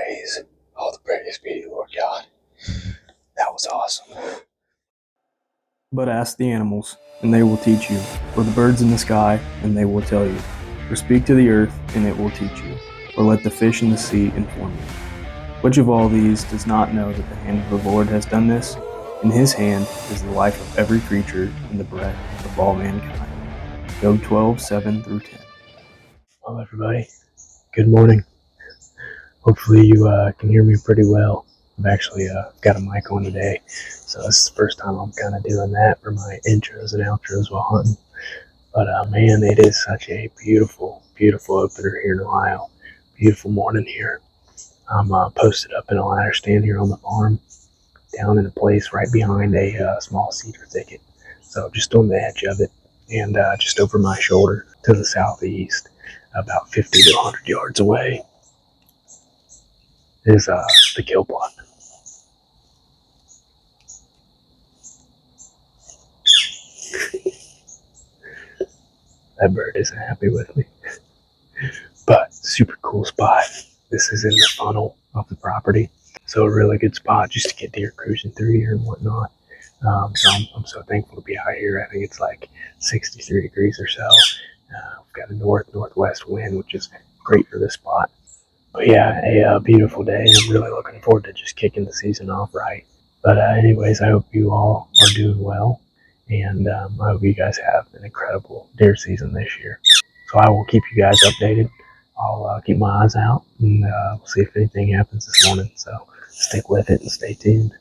praise. All the praise be to Lord God. That was awesome. But ask the animals, and they will teach you, or the birds in the sky, and they will tell you. Or speak to the earth, and it will teach you, or let the fish in the sea inform you. Which of all these does not know that the hand of the Lord has done this? In his hand is the life of every creature and the breath of all mankind. Job 12:7-10. Well, everybody, good morning. Hopefully you can hear me pretty well. I've actually got a mic on today, so this is the first time I'm kind of doing that for my intros and outros while hunting. But man, it is such a beautiful, beautiful opener here in Ohio. Beautiful morning here. I'm posted up in a ladder stand here on the farm, down in a place right behind a small cedar thicket. So just on the edge of it, and just over my shoulder to the southeast, about 50 to 100 yards away, is the kill plot. That bird isn't happy with me. But super cool spot. This is in the funnel of the property. So a really good spot just to get deer cruising through here and whatnot. So I'm so thankful to be out here. I think it's like 63 degrees or so. We've got a northwest wind, which is great for this spot. But yeah, a beautiful day. I'm really looking forward to just kicking the season off right. But anyways, I hope you all are doing well. And I hope you guys have an incredible deer season this year. So I will keep you guys updated. I'll keep my eyes out, and we'll see if anything happens this morning. So stick with it and stay tuned.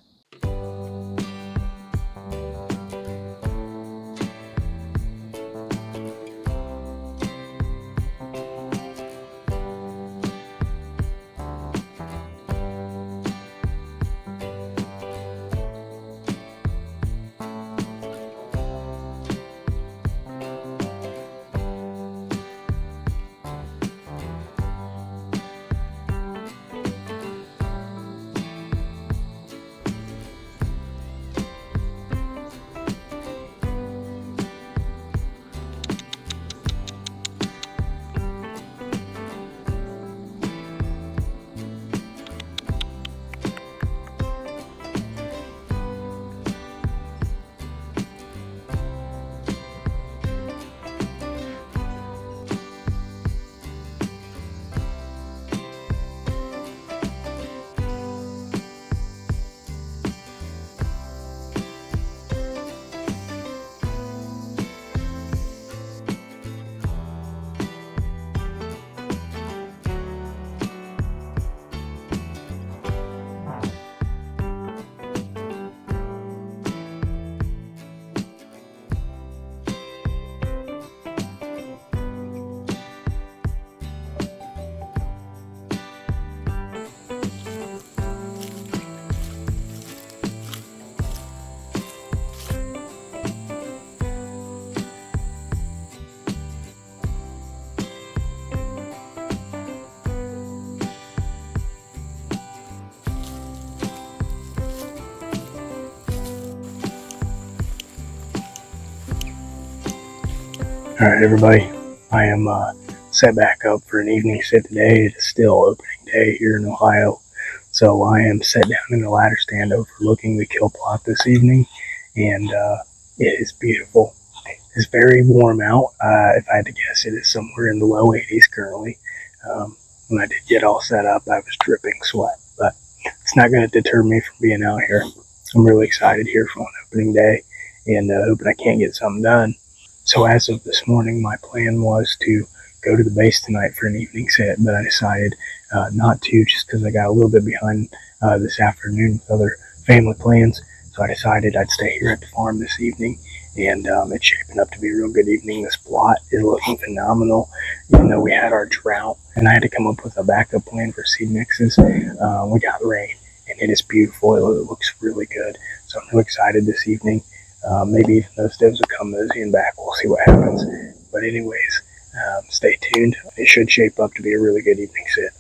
All right, everybody, I am set back up for an evening sit today. It is still opening day here in Ohio, so I am set down in the ladder stand overlooking the kill plot this evening, and it is beautiful. It's very warm out. If I had to guess, it is somewhere in the low 80s currently. When I did get all set up, I was dripping sweat, but it's not going to deter me from being out here. I'm really excited here for an opening day, and hoping I can't get something done. So as of this morning, my plan was to go to the base tonight for an evening sit, but I decided not to, just because I got a little bit behind this afternoon with other family plans. So I decided I'd stay here at the farm this evening, and it's shaping up to be a real good evening. This plot is looking phenomenal, even though we had our drought, and I had to come up with a backup plan for seed mixes. We got rain, and it is beautiful. It looks really good. So I'm really excited this evening. Maybe even those does will come moseying back. We'll see what happens. But anyways, stay tuned. It should shape up to be a really good evening sit.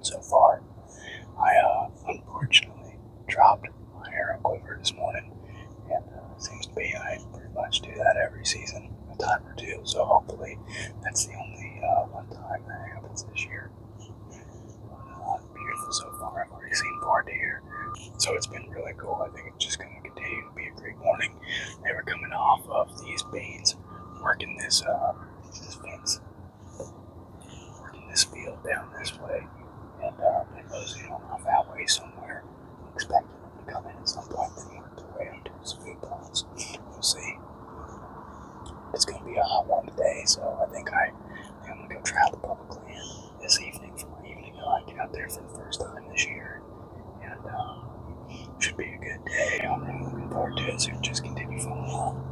so far. I unfortunately dropped my arrow quiver this morning, and it seems to be I pretty much do that every season, a time or two. So hopefully that's the only one time that happens this year. Beautiful so far. I've already seen 4 deer, so it's been really cool. I think it's just going to continue to be a great morning. They were coming off of these beans, working this fence, working this field down this way, and they moseyed on off that way somewhere, expecting them to come in at some point, then work their way up to the food plots. We'll see. It's going to be a hot one today, so I think I'm going to go try the public land this evening for my evening hike out there for the first time this year, and should be a good day. I'm really looking forward to it, so just continue following along.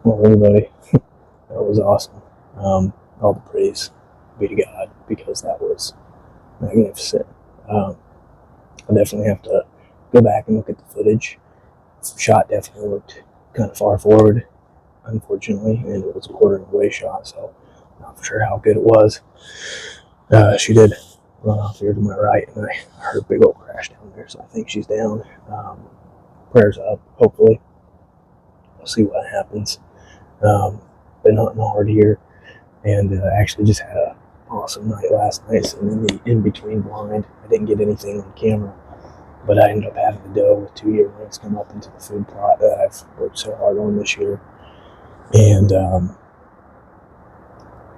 Well, everybody, that was awesome. All the praise be to God, because that was magnificent. I definitely have to go back and look at the footage. The shot definitely looked kind of far forward, unfortunately, and it was a quartering away shot, so not for sure how good it was. She did run off here to my right, and I heard a big old crash down there, so I think she's down. Prayers up, hopefully. We'll see what happens. Been hunting hard here, and actually just had a awesome night last night. So in the in-between blind, I didn't get anything on camera, but I ended up having a doe with 2 yearlings come up into the food plot that I've worked so hard on this year, and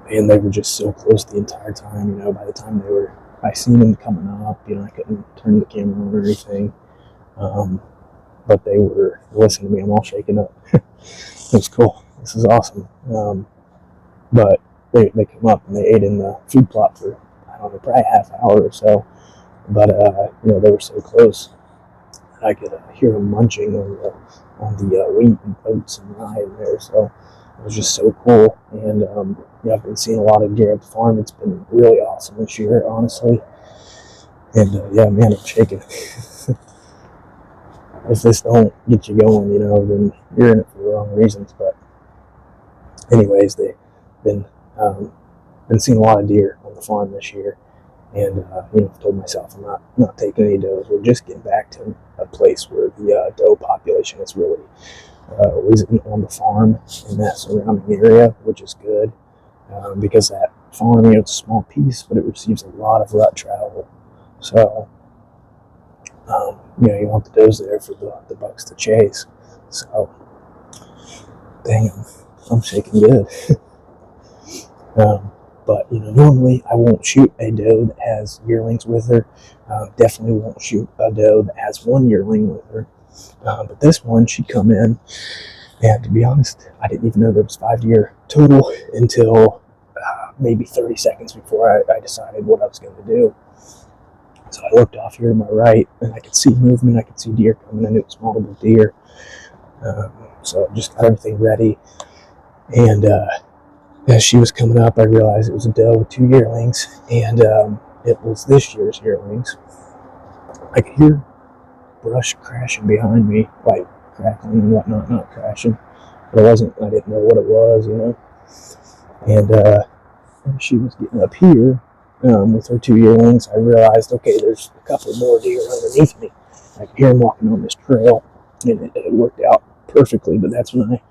they were just so close the entire time. By the time I seen them coming up. I couldn't turn the camera on or anything, but they were listening to me. I'm all shaken up. It was cool. This is awesome. But they come up and they ate in the food plot for, I don't know, probably a half hour or so. But they were so close. I could hear them munching on the wheat and oats and rye in there. So it was just so cool. And I've been seeing a lot of deer at the farm. It's been really awesome this year, honestly. And man, I'm shaking. If this don't get you going, then you're in it for the wrong reasons. But anyways, they've been seeing a lot of deer on the farm this year, and I've told myself I'm not taking any does. We're just getting back to a place where the doe population is really risen on the farm in that surrounding area, which is good, because that farm, it's a small piece, but it receives a lot of rut travel. So you want the does there for the bucks to chase. So dang, I'm shaking good. But normally I won't shoot a doe that has yearlings with her. Definitely won't shoot a doe that has 1 yearling with her. But this one, she come in, and to be honest, I didn't even know there was 5 deer total until maybe 30 seconds before I decided what I was going to do. So I looked off here to my right, and I could see movement. I could see deer coming. I knew it was multiple deer. So I just got everything ready, and as she was coming up, I realized it was a doe with 2 yearlings, and it was this year's yearlings. I could hear brush crashing behind me, like crackling and whatnot, not crashing, but I didn't know what it was, and she was getting up here with her 2 yearlings. I realized, okay, there's a couple more deer underneath me. I could hear them walking on this trail, and it worked out perfectly, but that's when I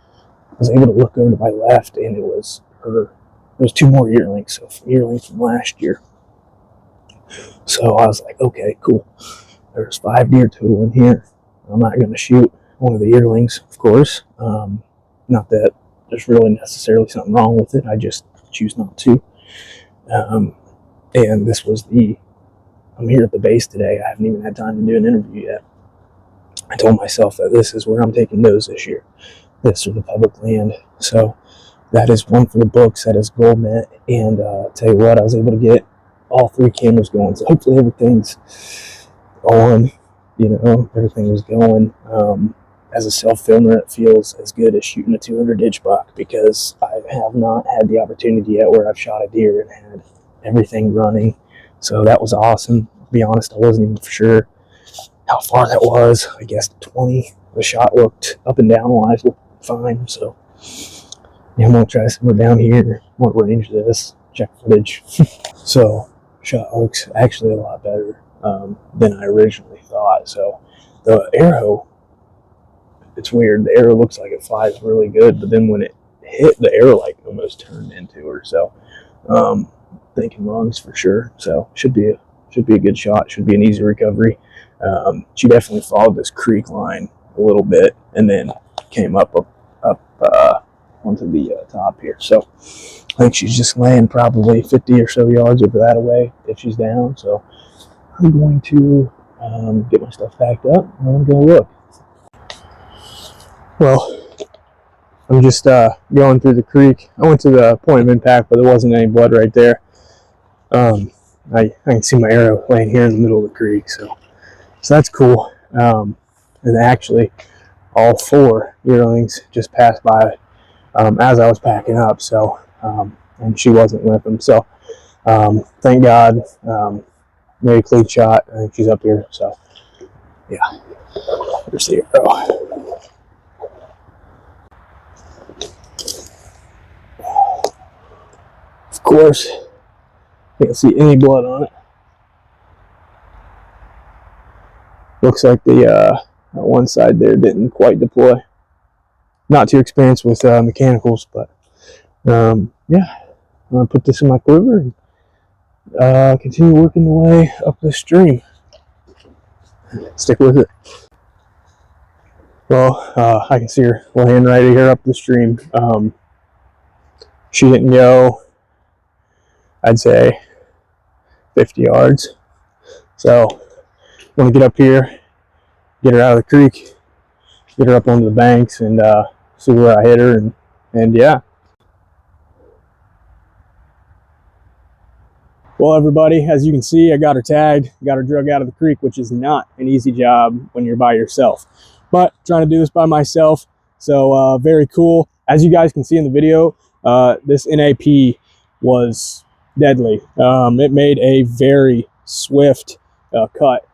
was able to look over to my left, and it was her. There was 2 more yearlings, so yearlings from last year. So I was like, okay, cool. There's 5 deer total in here. I'm not going to shoot one of the yearlings, of course. Not that there's really necessarily something wrong with it. I just choose not to. And this was I'm here at the base today. I haven't even had time to do an interview yet. I told myself that this is where I'm taking those this year. This or the public land. So that is one for the books. That is goal met. And tell you what, I was able to get all 3 cameras going. So hopefully everything's on. Everything was going. As a self-filmer, it feels as good as shooting a 200-inch buck, because I have not had the opportunity yet where I've shot a deer and had everything running. So that was awesome. To be honest, I wasn't even for sure how far that was. I guess 20. The shot looked up and down wise, looked fine. So I'm going to try somewhere down here. What range this? Check footage. So shot looks actually a lot better than I originally thought. So the arrow, it's weird. The arrow looks like it flies really good, but then when it hit, the arrow like almost turned into her. So thinking lungs for sure. So should be a good shot. Should be an easy recovery. She definitely followed this creek line a little bit and then came up onto the top here. So I think she's just laying probably 50 or so yards over that away if she's down. So I'm going to get my stuff packed up and I'm going to look. Well, I'm just going through the creek. I went to the point of impact, but there wasn't any blood right there. I can see my arrow laying here in the middle of the creek, so that's cool. And actually, all 4 yearlings just passed by as I was packing up. So, and she wasn't with him. So, thank God, made a clean shot. I think she's up here. So, yeah, there's the arrow. Of course, can't see any blood on it. Looks like the one side there didn't quite deploy. Not too experienced with mechanicals, but yeah, I'm gonna put this in my quiver and continue working the way up the stream. Stick with it. Well, I can see her laying right here up the stream. She didn't go, I'd say, 50 yards. So, I'm gonna get up here, get her out of the creek, get her up onto the banks, and see where I hit her, and yeah. Well, everybody, as you can see, I got her tagged, got her drug out of the creek, which is not an easy job when you're by yourself. But trying to do this by myself, so very cool. As you guys can see in the video, this NAP was deadly. It made a very swift cut.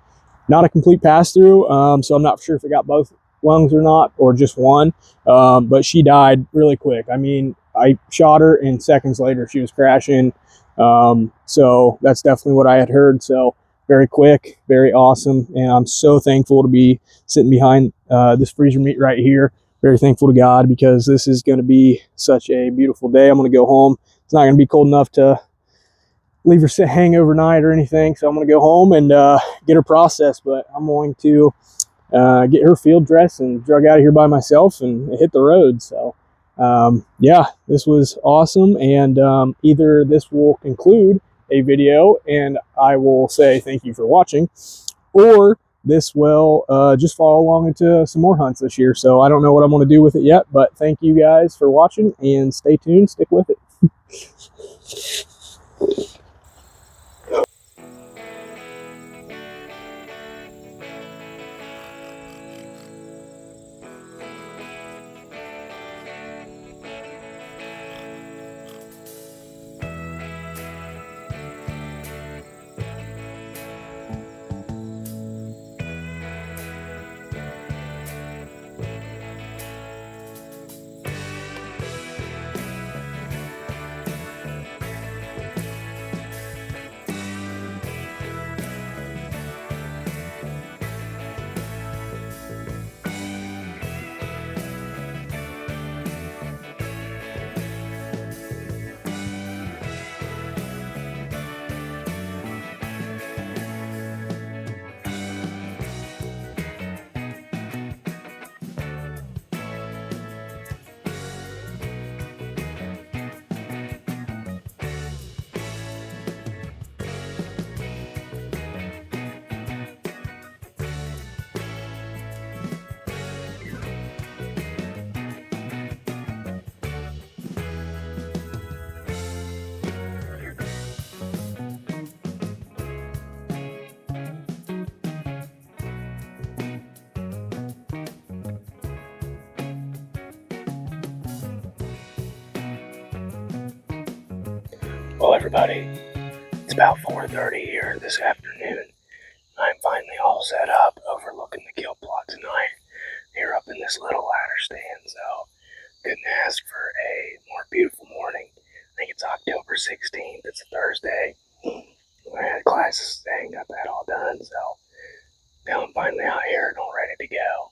Not a complete pass through, so I'm not sure if it got both lungs or not, or just one, but she died really quick. I mean, I shot her and seconds later she was crashing. So that's definitely what I had heard. So very quick, very awesome. And I'm so thankful to be sitting behind this freezer meat right here. Very thankful to God, because this is going to be such a beautiful day. I'm going to go home. It's not going to be cold enough to leave her hang overnight or anything. So I'm going to go home and get her processed, but I'm going to get her field dressed and drug out of here by myself and hit the road. So yeah, this was awesome. And either this will conclude a video and I will say thank you for watching, or this will just follow along into some more hunts this year. So I don't know what I'm going to do with it yet, but thank you guys for watching, and stay tuned, stick with it. Well, everybody, it's about 4:30 here this afternoon. I'm finally all set up, overlooking the kill plot tonight, here up in this little ladder stand. So, couldn't ask for a more beautiful morning. I think it's October 16th. It's a Thursday. I had classes today and got that all done. So, now I'm finally out here and all ready to go.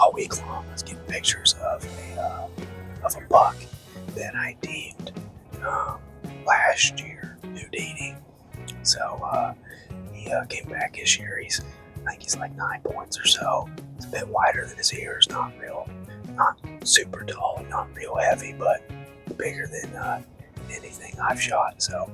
all week long I was getting pictures of a buck that I deemed last year Houdini. So he came back this year. I think he's like 9 points or so. It's a bit wider than his ears, not super tall, not real heavy, but bigger than anything I've shot. So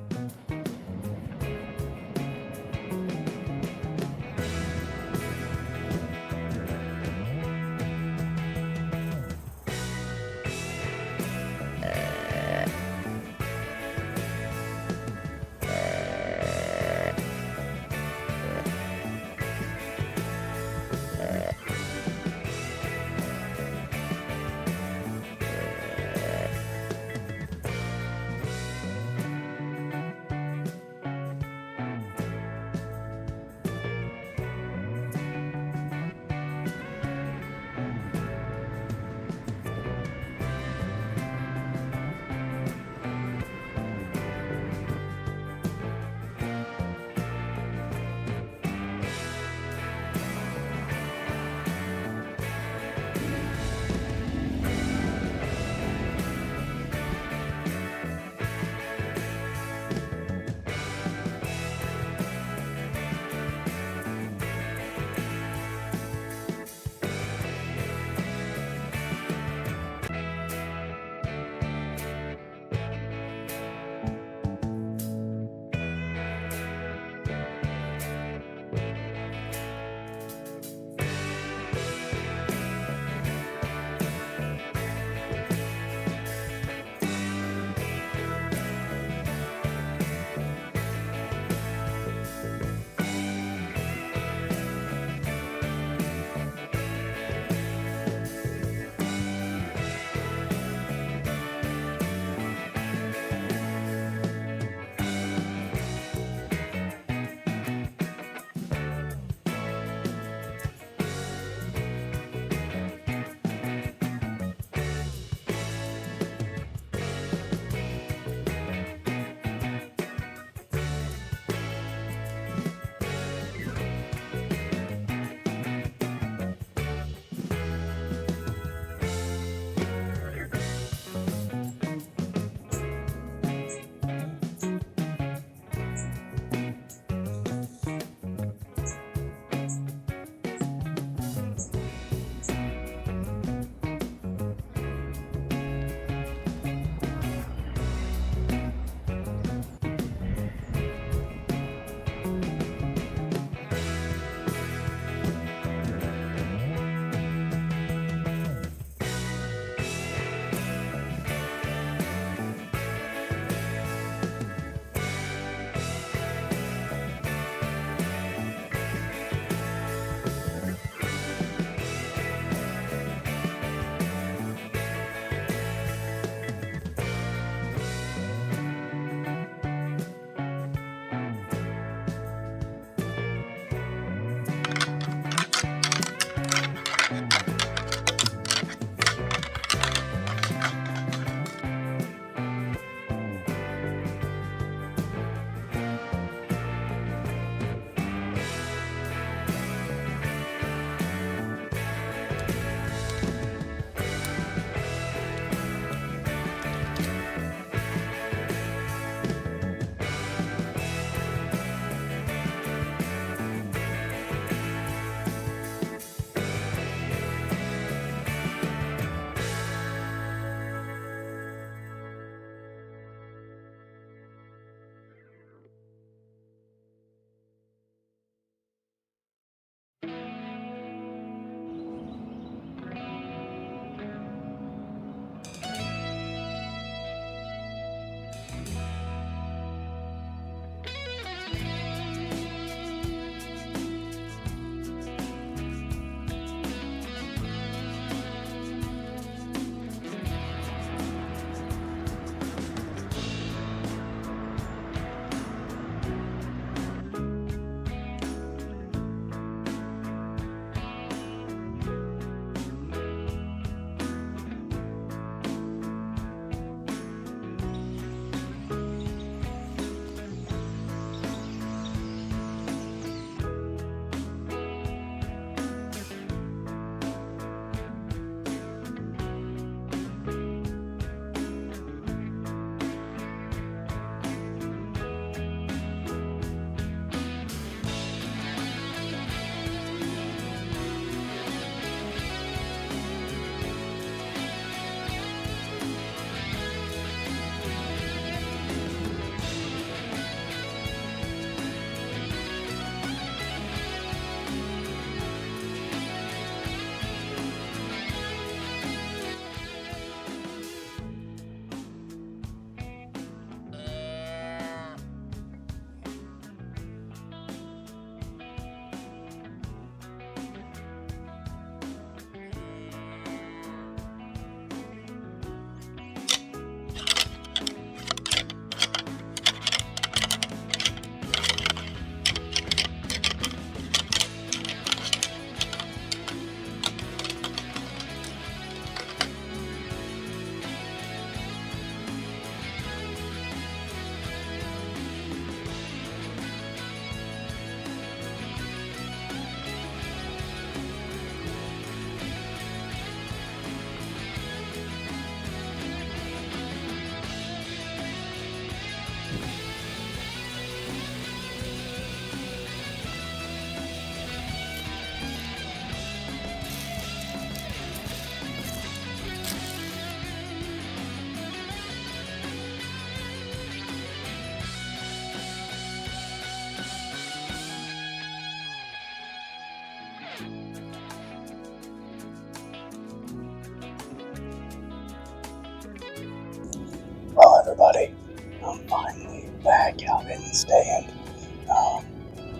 everybody. I'm finally back out in the stand.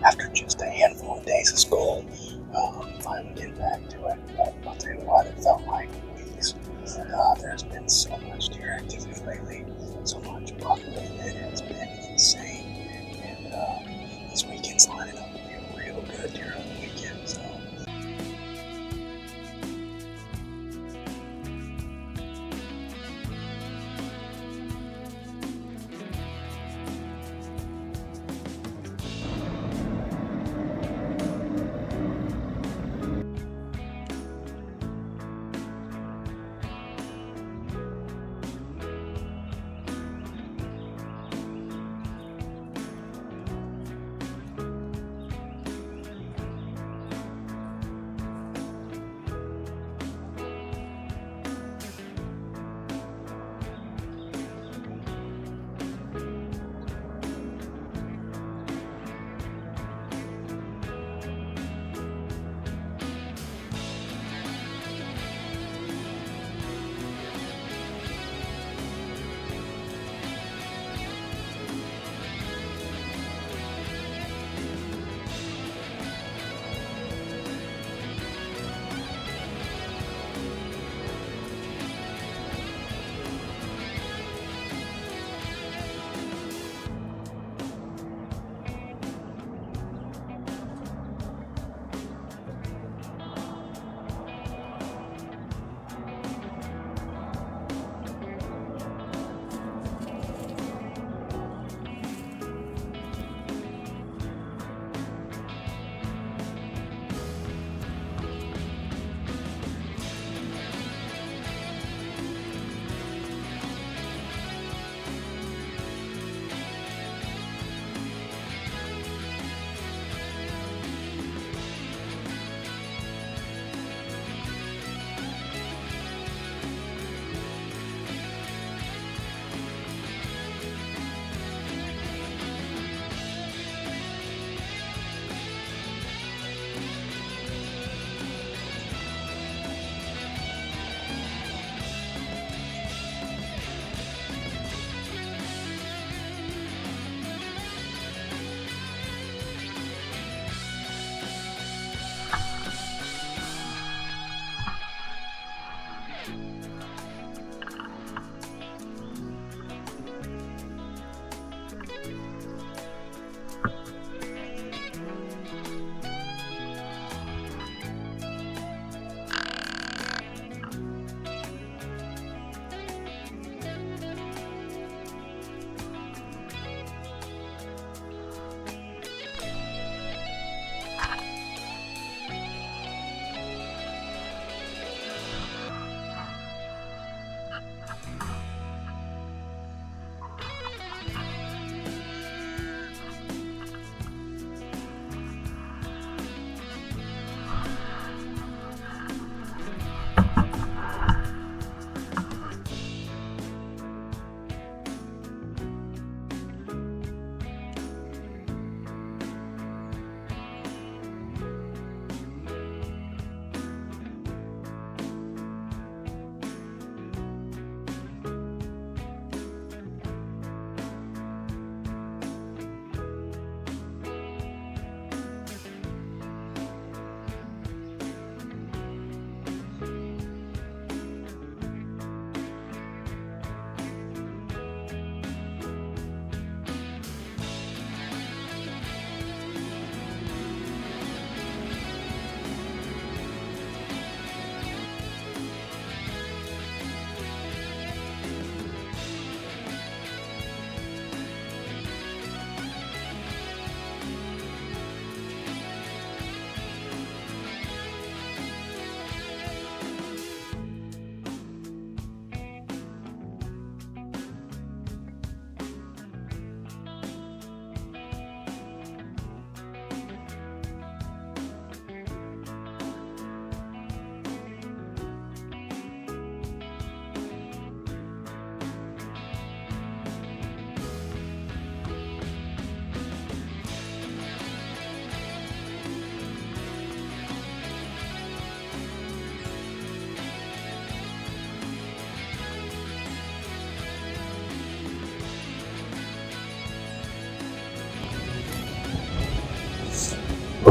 After just a handful of days of school, finally getting back to it. But I'll tell you what, it felt like weeks. There's been so much deer activity lately, so much buck movement. It's been insane. And this weekend's lining up to be a real good deer hunting weekend. So.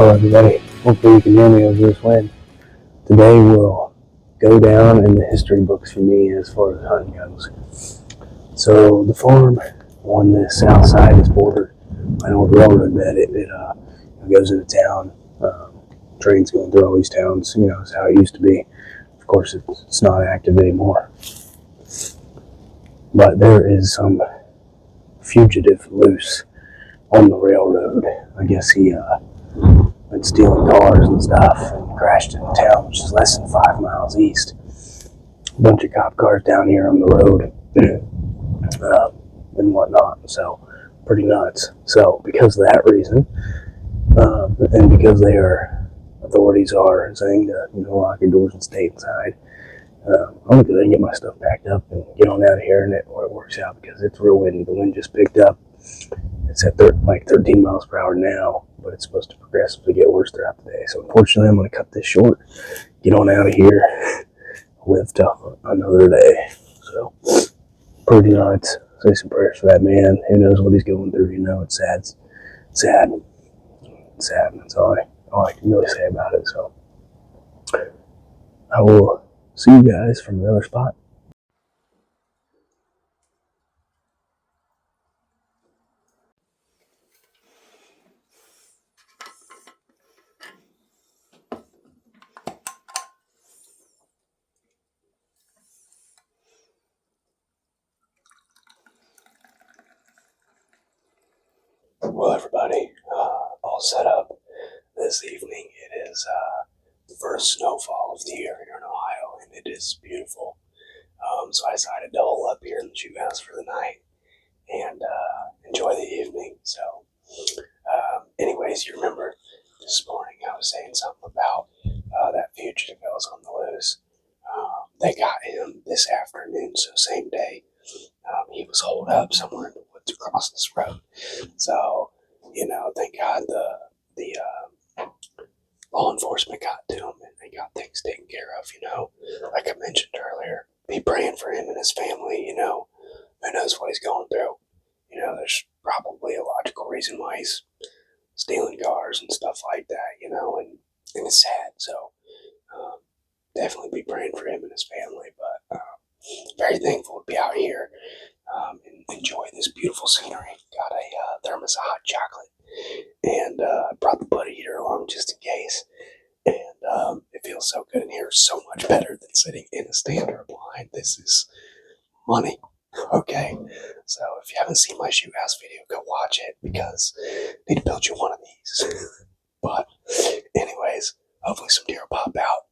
Hello everybody, hopefully you can hear me over this wind. Today will go down in the history books for me as far as hunting goes. So the farm on the south side is bordered by an old railroad bed. It goes into town. Trains going through all these towns, it's how it used to be. Of course, it's not active anymore. But there is some fugitive loose on the railroad. I guess he been stealing cars and stuff and crashed into town, which is less than 5 miles east. A bunch of cop cars down here on the road and whatnot. So pretty nuts. So because of that reason, and because authorities are saying to lock your doors and stay inside, I'm gonna go ahead and get my stuff packed up and get on out of here. And it works out because it's real windy. The wind just picked up. It's at 13 miles per hour now, but it's supposed to progressively get worse throughout the day. So unfortunately, I'm going to cut this short, get on out of here, live till another day. So pretty nuts. Say some prayers for that man. Who knows what he's going through? It's sad. Sad. Sad. That's all I can really say about it. So I will see you guys from another spot. Well, everybody, all set up this evening. It is the first snowfall of the year here in Ohio, and it is beautiful. So I decided to hole up here in the shoot house for the night and enjoy the evening. So, anyways, you remember this morning I was saying something about that fugitive that was on the loose. They got him this afternoon, so same day. He was holed up somewhere in the woods across this road. So, thank God the law enforcement got to him and they got things taken care of. Like I mentioned earlier, be praying for him and his family. Who knows what he's going through. There's probably a logical reason why he's stealing cars and stuff like that. And it's sad. So definitely be praying for him and his family. But very thankful to be out here and enjoy this beautiful scenery. Got a thermos of hot chocolate and brought the butt heater along just in case. And it feels so good in here, so much better than sitting in a stand or a blind. This is money. Okay, so if you haven't seen my shoot house video, go watch it because I need to build you one of these. But anyways, hopefully some deer will pop out.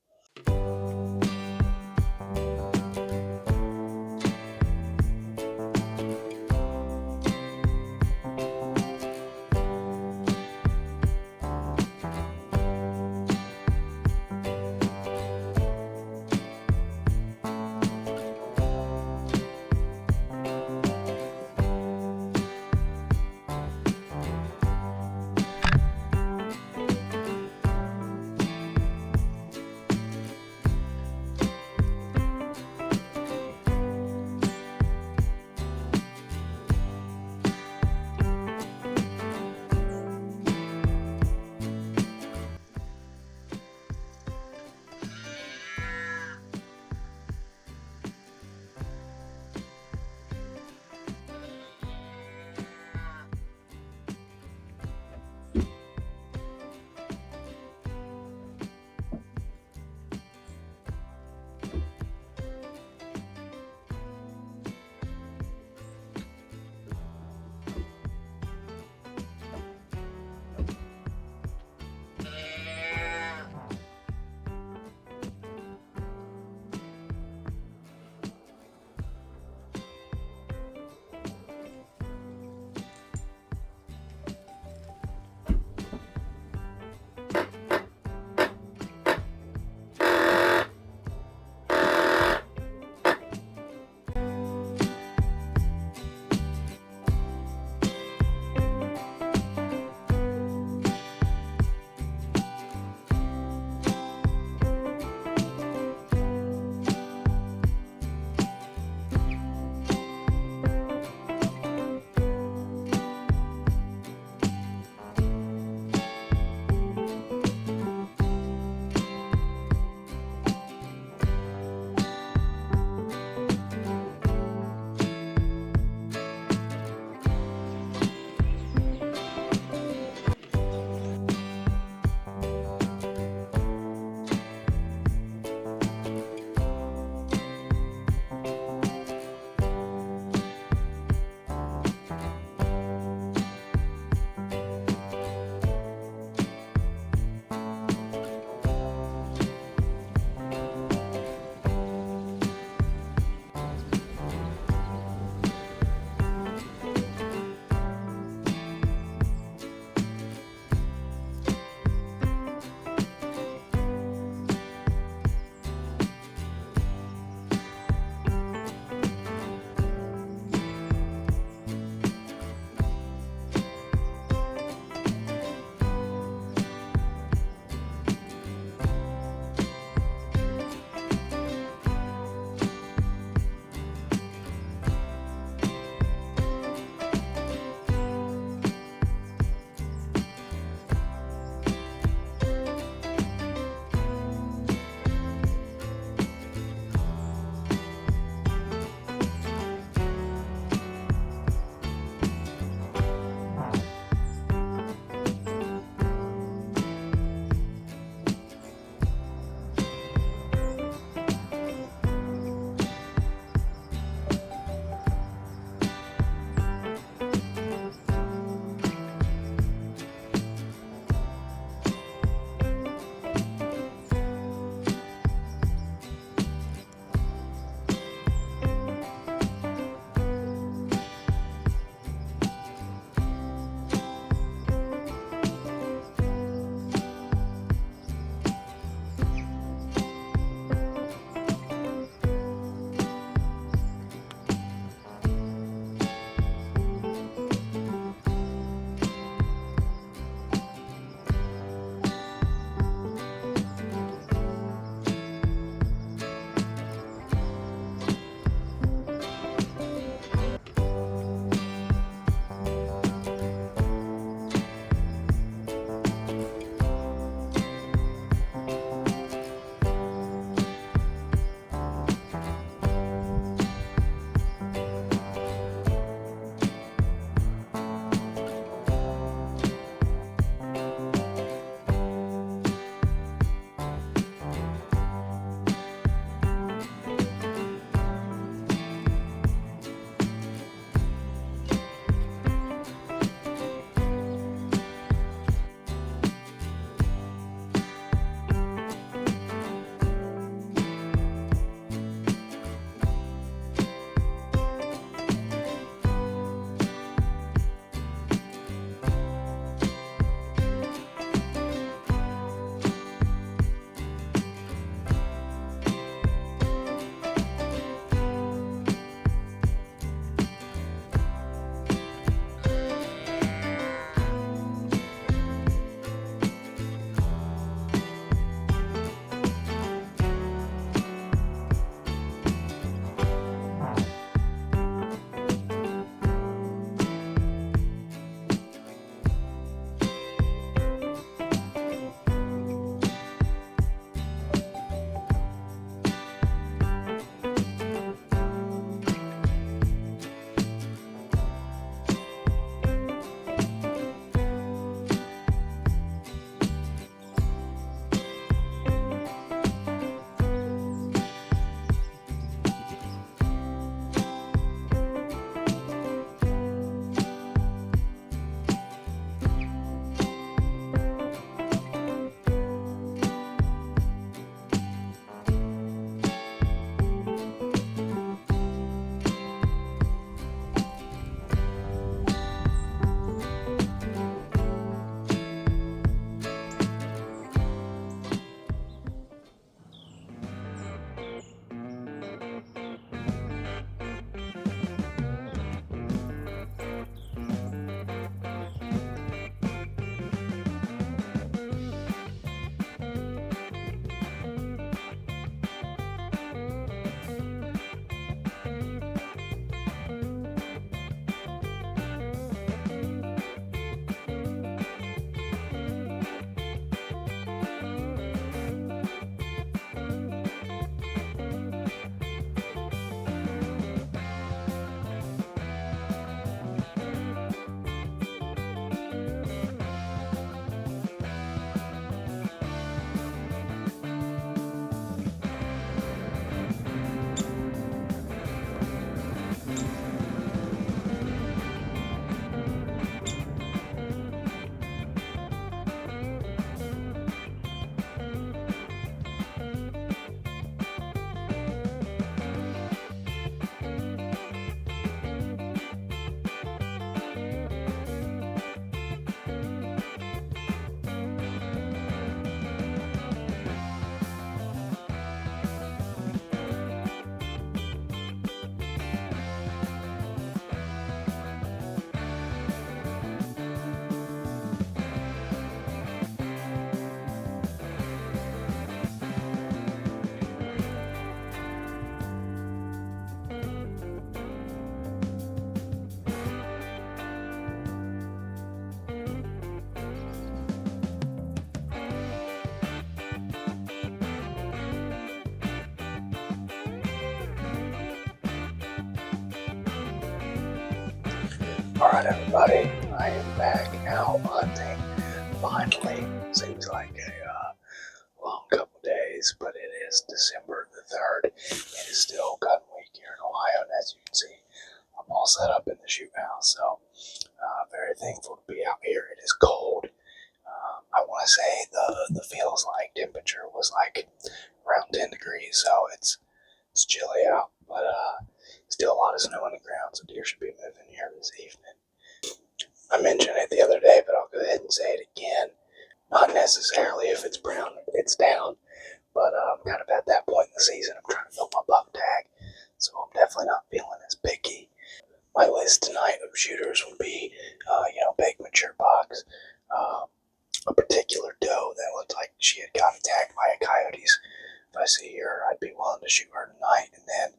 Alright, everybody, I am back out hunting. Finally, seems like a long couple days, but it is December the 3rd. It is still gun week here in Ohio, and as you can see, I'm all set up in the shoot house, so very thankful to be out here. It is cold. I want to say the feels like temperature was like around 10 degrees, so it's chilly out, but still a lot of snow on the ground, so deer should be moving here this evening. I mentioned it the other day, but I'll go ahead and say it again. Not necessarily if it's brown, it's down, but I'm kind of at that point in the season. I'm trying to fill my buck tag, so I'm definitely not feeling as picky. My list tonight of shooters would be, big mature bucks, a particular doe that looked like she had got attacked by a coyotes. If I see her, I'd be willing to shoot her tonight, and then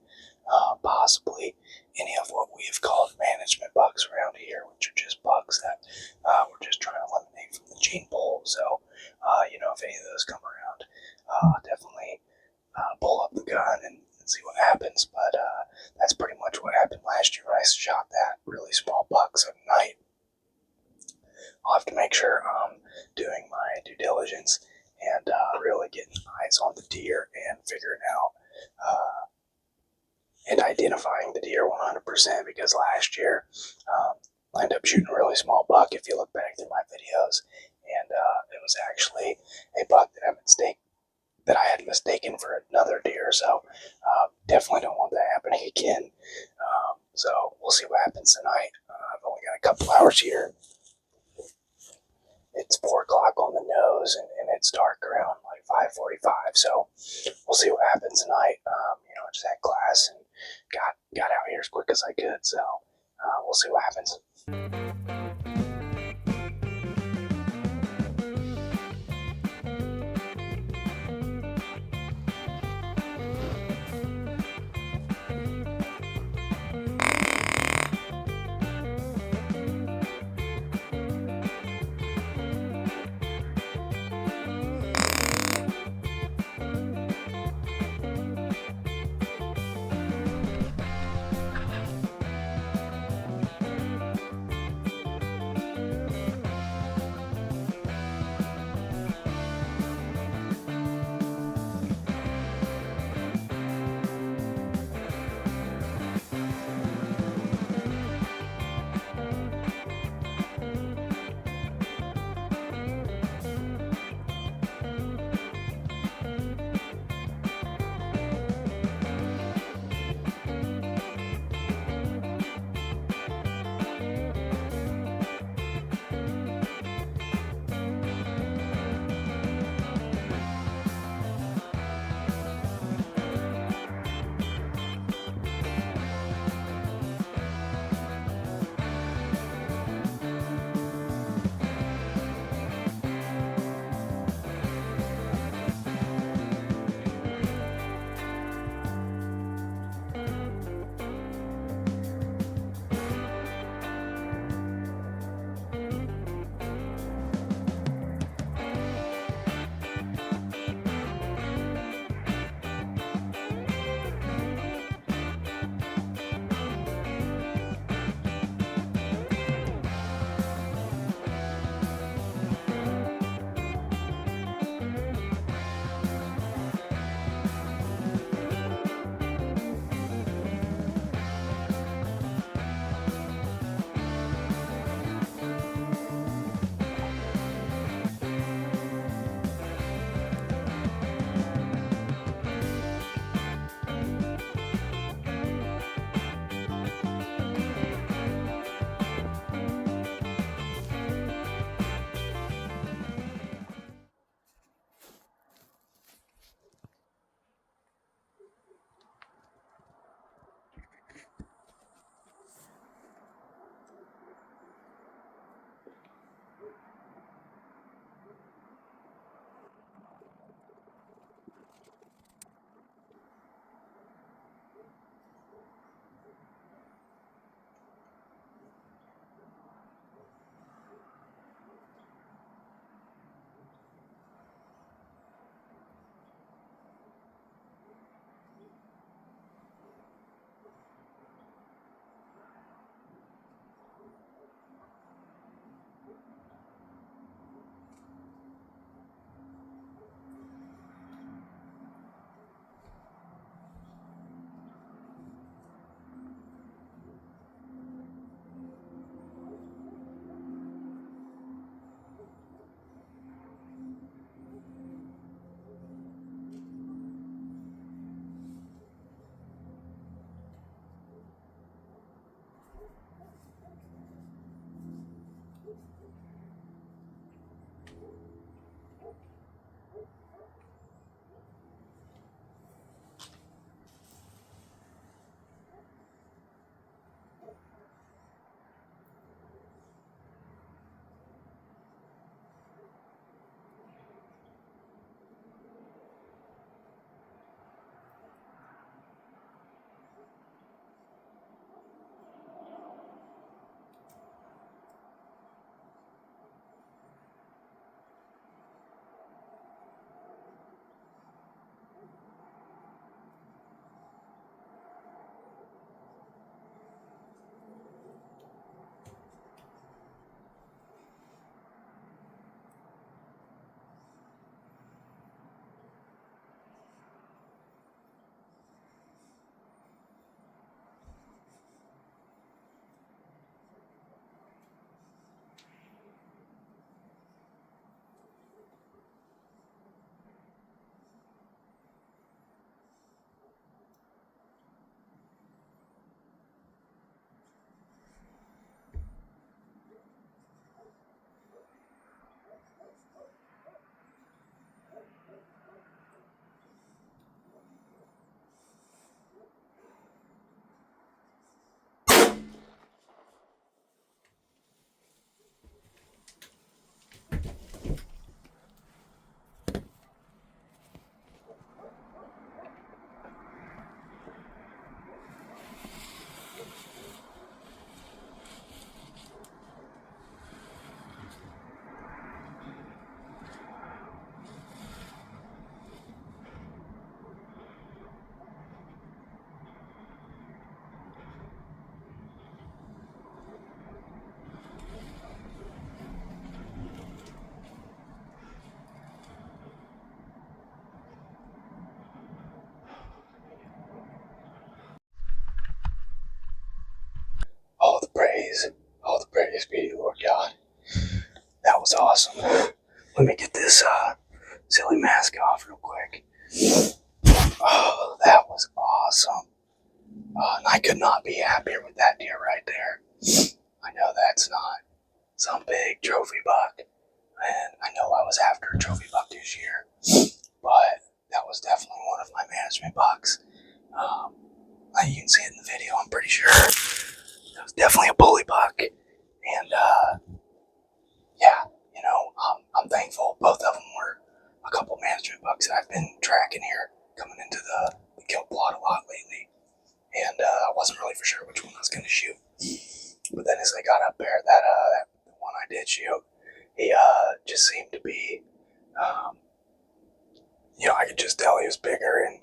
possibly any of what we have called management bucks around here, which are just bucks that we're just trying to eliminate from the gene pool. So, if any of those come around, definitely pull up the gun and see what happens. But that's pretty much what happened last year when I shot that really small buck. So tonight, I'll have to make sure I'm doing my due diligence and really getting eyes on the deer and figuring out and identifying the deer 100%, because last year I ended up shooting a really small buck, if you look back through my videos, and it was actually a buck that I had mistaken for another deer, so definitely don't want that happening again. So we'll see what happens tonight. I've only got a couple hours here. It's 4 o'clock on the nose, and it's dark around like 5:45. So we'll see what happens tonight. I just had class and got out here as quick as I could. So we'll see what happens. Praise be to you, Lord God. That was awesome. Let me get this silly mask off real quick. Oh, that was awesome. And I could not be happier with that deer right there. I know that's not some big trophy buck, and I know I was after a trophy buck this year, but that was definitely one of my management bucks. You can see it in the video, I'm pretty sure. It was definitely a bully buck, and yeah, I'm thankful. Both of them were a couple management bucks that I've been tracking here, coming into the kill plot a lot lately, and I wasn't really for sure which one I was going to shoot. But then as I got up there, that one I did shoot, he just seemed to be, I could just tell he was bigger and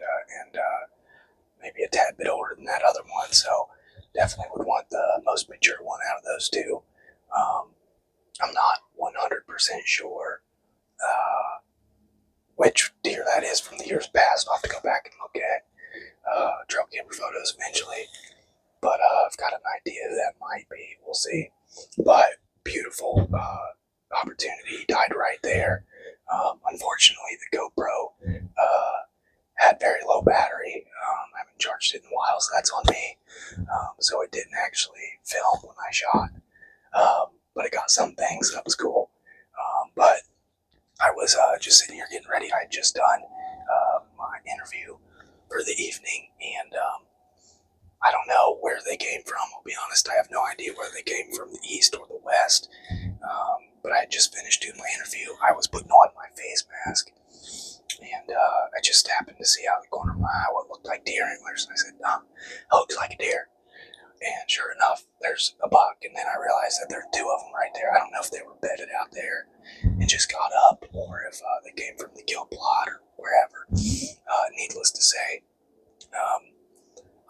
maybe a tad bit older than that other one. So definitely would want the most mature one out of those two. I'm not 100% sure which deer that is from the years past. I'll have to go back and look at trail camera photos eventually. But I've got an idea who that might be. We'll see. But beautiful opportunity. He died right there. Unfortunately, the GoPro had very low battery. I haven't charged it in a while, so that's on me. So it didn't actually film when I shot. But it got some things. That was cool. But I was just sitting here getting ready. I had just done my interview for the evening, and I don't know where they came from. I'll be honest, I have no idea where they came from, the east or the west. But I had just finished doing my interview. I was putting on my face mask, and I just happened to see out of the corner of my eye what looked like deer antlers. And I said, it looks like a deer. And sure enough, there's a buck. And then I realized that there are two of them right there. I don't know if they were bedded out there and just got up, or if they came from the kill plot or wherever. Needless to say,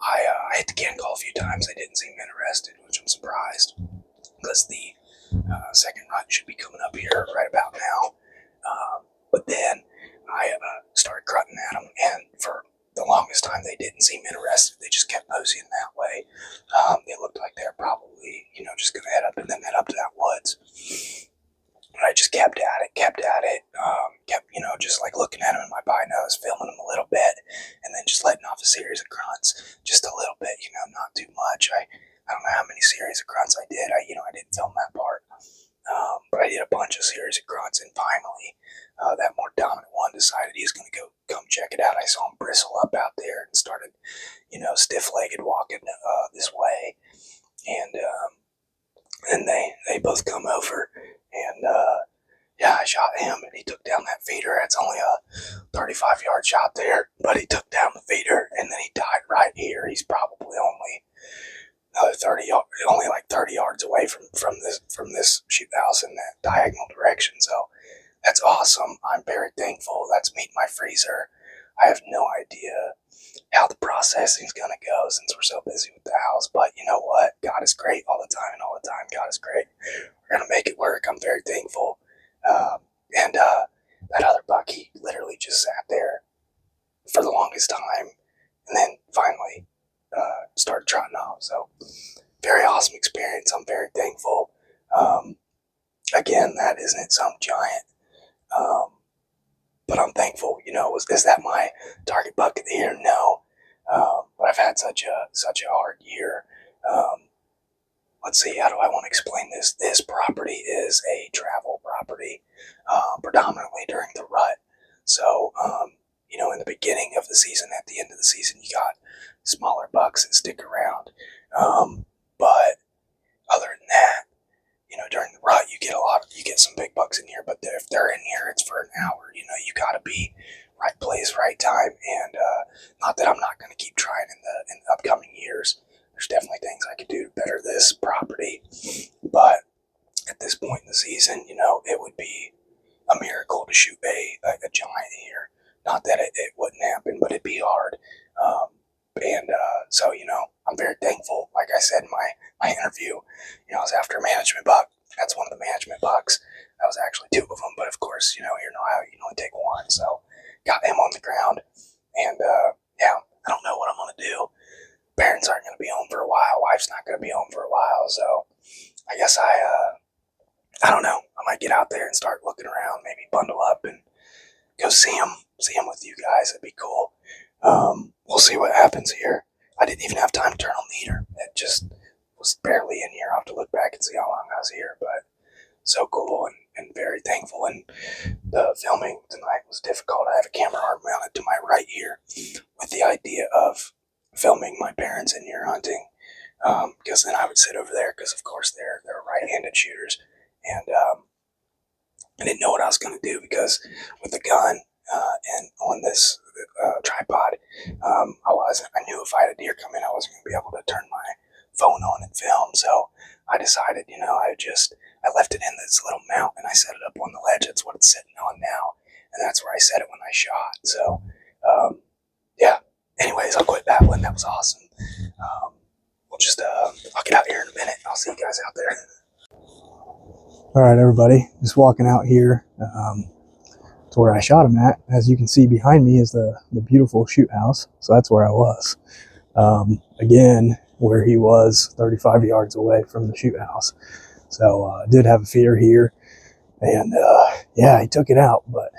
I hit the can call a few times. They didn't seem interested, which I'm surprised, because the second run should be coming up here right about now. But then I started grunting at them, and for the longest time they didn't seem interested. They just kept moseying that way. They looked like they were probably, just going to head up and then head up to that woods. And I just kept at it, kept, just like looking at them in my binos, filming them a little bit, and then just letting off a series of grunts, just a little bit, not too much. I don't know how many series of grunts I did. I didn't film that part. But I did a bunch of series of grunts, and finally, that more dominant one decided he was going to come check it out. I saw him bristle up out there and started, stiff-legged walking this way, and then they both come over, and I shot him, and he took down that feeder. It's only a 35-yard shot there, but he took down the feeder, and then he died right here. He's probably only another 30 yards away from this shoot house in that diagonal direction. So that's awesome. I'm very thankful. That's meat in my freezer. I have no idea how the processing is going to go since we're so busy with the house. But you know what? God is great all the time, and all the time God is great. We're going to make it work. I'm very thankful. And that other buck, he literally just sat there for the longest time, and then finally started trotting off. So very awesome experience. I'm very thankful. Again, that isn't some giant, but I'm thankful. Is that my target buck of the year? No, but I've had such a hard year. Let's see, how do I want to explain this? This property is a travel property, predominantly during the rut. So, in the beginning of the season, at the end of the season, you got smaller bucks that stick around. But other than that, during the rut, you get some big bucks in here, but if they're in here, it's for an hour. You got to be right place, right time. And not that I'm not going to keep trying in the upcoming years. There's definitely things I could do to better this property. But at this point in the season, it would be a miracle to shoot a giant here. Not that it wouldn't happen, but it'd be hard. So, I'm very thankful. Like I said in my interview, I was after a management buck. That's one of the management bucks. That was actually two of them, but of course, here in Ohio, you can only take one. So, got him on the ground. And, I don't know what I'm going to do. Parents aren't going to be home for a while. Wife's not going to be home for a while. So, I guess I don't know. I might get out there and start looking around, maybe bundle up and go see him with you guys. It'd be cool. We'll see what happens here. I didn't even have time to turn on the heater. It just was barely in here. I'll have to look back and see how long I was here, but so cool and very thankful. And the filming tonight was difficult. I have a camera arm mounted to my right here with the idea of filming my parents in here hunting, because then I would sit over there because of course they're right-handed shooters, and I didn't know what I was going to do because with the gun and on this tripod, I knew if I had a deer come in, I wasn't going to be able to turn my phone on and film. So I decided, I left it in this little mount and I set it up on the ledge. That's what it's sitting on now. And that's where I set it when I shot. So, yeah. Anyways, I'll quit babbling. That was awesome. I'll get out here in a minute. I'll see you guys out there. All right, everybody, just walking out here to where I shot him at. As you can see behind me is the beautiful shoot house. So that's where I was. Again, where he was 35 yards away from the shoot house. So I did have a feeder here, and yeah, he took it out, but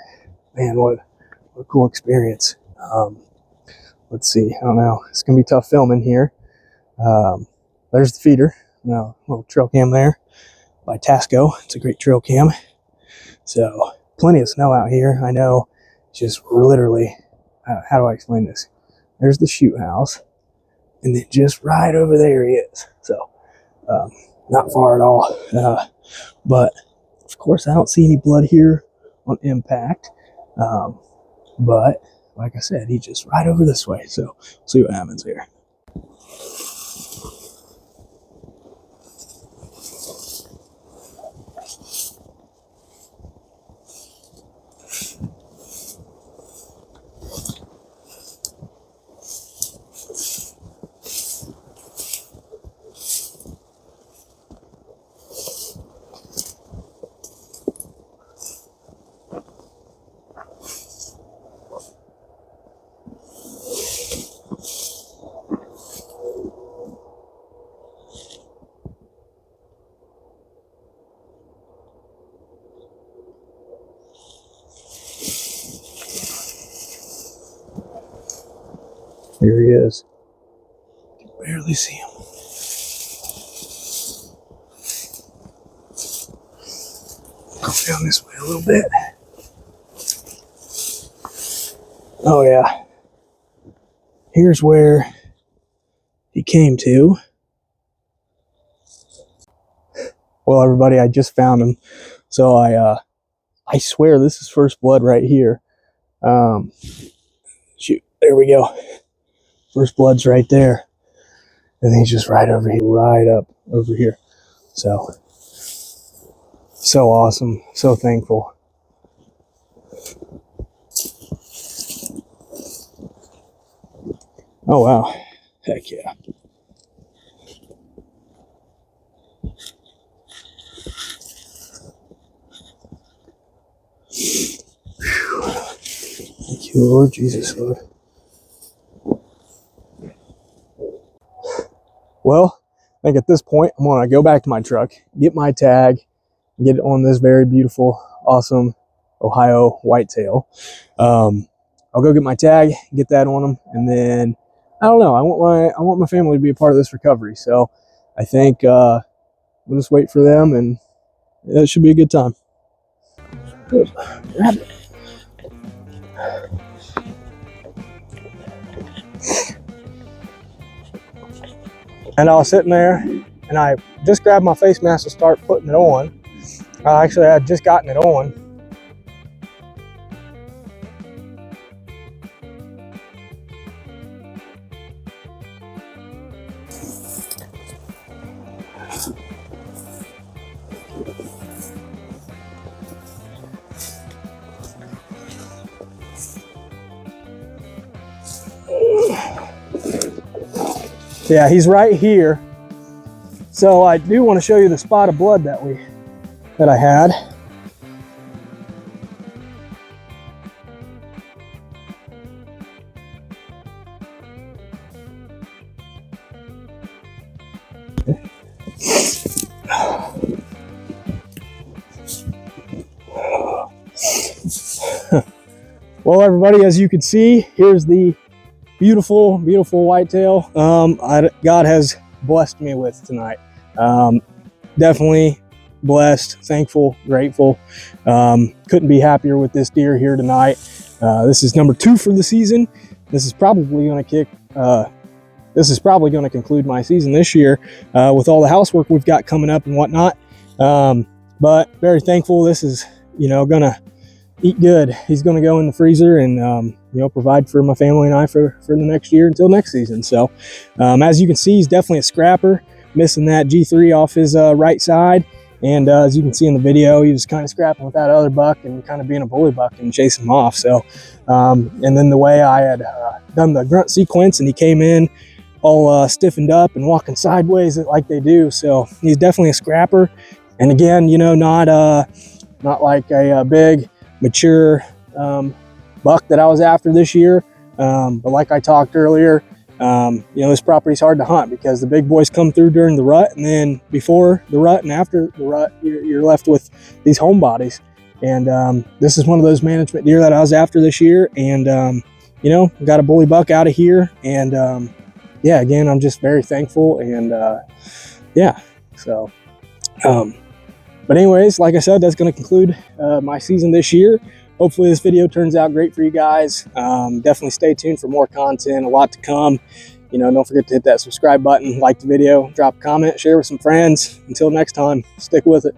man, what a cool experience. Let's see, I don't know, it's gonna be tough filming here. There's the feeder, little trail cam there by Tasco. It's a great trail cam. So plenty of snow out here. I know, just literally, how do I explain this? There's the shoot house, and then just right over there he is. So not far at all. But of course I don't see any blood here on impact. But like I said, he's just right over this way. So we'll see what happens here. Here he is. You can barely see him. Go down this way a little bit. Oh yeah. Here's where he came to. Well, everybody, I just found him. So I swear this is first blood right here. Shoot, there we go. First blood's right there. And he's just right over here, right up over here. So awesome. So thankful. Oh, wow. Heck yeah. Thank you, Lord Jesus, Lord. Well, I think at this point, I'm going to go back to my truck, get my tag, and get it on this very beautiful, awesome Ohio whitetail. I'll go get my tag, get that on them, and then, I don't know, I want my family to be a part of this recovery. So I think we'll just wait for them, and it should be a good time. Good. Grab it. And I was sitting there, and I just grabbed my face mask to start putting it on. Actually, I had just gotten it on. Yeah, he's right here. So I do want to show you the spot of blood that I had. Well, everybody, as you can see, here's the beautiful, beautiful whitetail God has blessed me with tonight. Definitely blessed, thankful, grateful. Couldn't be happier with this deer here tonight. This is number 2 for the season. This is probably going to conclude my season this year with all the housework we've got coming up and whatnot. But very thankful. This is, gonna eat good. He's gonna go in the freezer and provide for my family and I for the next year until next season. So as you can see, he's definitely a scrapper, missing that G3 off his right side. And as you can see in the video, he was kind of scrapping with that other buck and kind of being a bully buck and chasing him off. So, and then the way I had done the grunt sequence and he came in all stiffened up and walking sideways like they do. So he's definitely a scrapper. And again, not like a big mature buck that I was after this year. But like I talked earlier, this property's hard to hunt because the big boys come through during the rut, and then before the rut and after the rut, you're left with these home bodies. And this is one of those management deer that I was after this year. And, got a bully buck out of here. And, again, I'm just very thankful. And, but anyways, like I said, that's going to conclude my season this year. Hopefully this video turns out great for you guys. Definitely stay tuned for more content, a lot to come. Don't forget to hit that subscribe button, like the video, drop a comment, share with some friends. Until next time, stick with it.